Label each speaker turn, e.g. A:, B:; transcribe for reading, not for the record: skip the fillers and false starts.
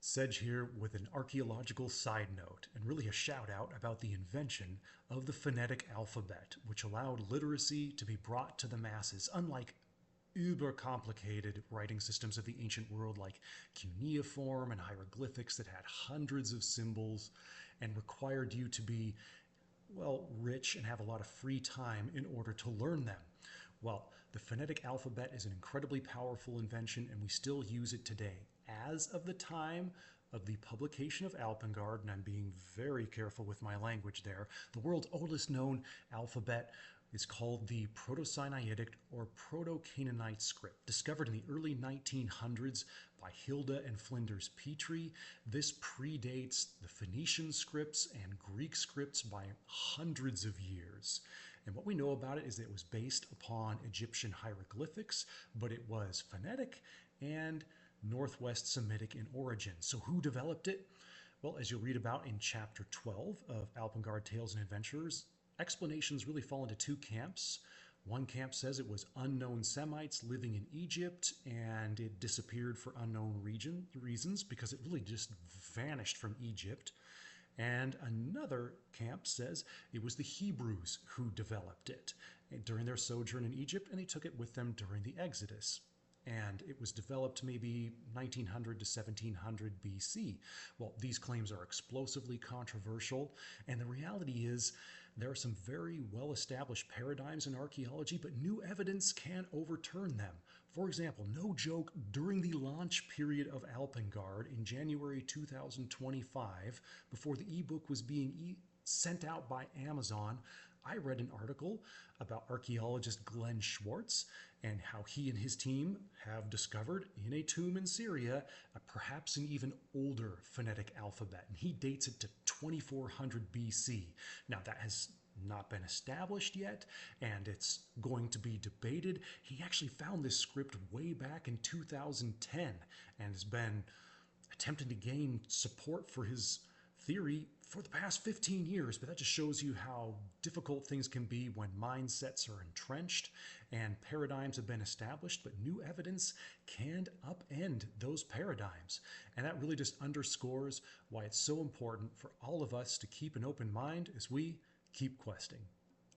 A: Sedge here with an archaeological side note, and really a shout out about the invention of the phonetic alphabet, which allowed literacy to be brought to the masses, unlike uber complicated writing systems of the ancient world like cuneiform and hieroglyphics that had hundreds of symbols and required you to be, well, rich and have a lot of free time in order to learn them. Well, the phonetic alphabet is an incredibly powerful invention, and we still use it today. As of the time of the publication of Alpengard, and I'm being very careful with my language there, the world's oldest known alphabet is called the Proto-Sinaitic or Proto-Canaanite script, discovered in the early 1900s by Hilda and Flinders Petrie. This predates the Phoenician scripts and Greek scripts by hundreds of years. And what we know about it is that it was based upon Egyptian hieroglyphics, but it was phonetic and Northwest Semitic in origin. So who developed it? Well, as you'll read about in chapter 12 of Alpengard Tales and Adventures, explanations really fall into two camps. One camp says it was unknown Semites living in Egypt and it disappeared for unknown reasons because it really just vanished from Egypt. And another camp says it was the Hebrews who developed it during their sojourn in Egypt, and they took it with them during the Exodus. And it was developed maybe 1900 to 1700 BC. Well, these claims are explosively controversial, and the reality is there are some very well-established paradigms in archaeology, but new evidence can overturn them. For example, no joke, during the launch period of Alpengard in January 2025, before the ebook was being sent out by Amazon, I read an article about archaeologist Glenn Schwartz and how he and his team have discovered in a tomb in Syria perhaps an even older phonetic alphabet, and he dates it to 2400 BC. Now that has not been established yet, and it's going to be debated. He actually found this script way back in 2010 and has been attempting to gain support for his theory for the past 15 years, but that just shows you how difficult things can be when mindsets are entrenched and paradigms have been established, but new evidence can upend those paradigms. And that really just underscores why it's so important for all of us to keep an open mind as we keep questing.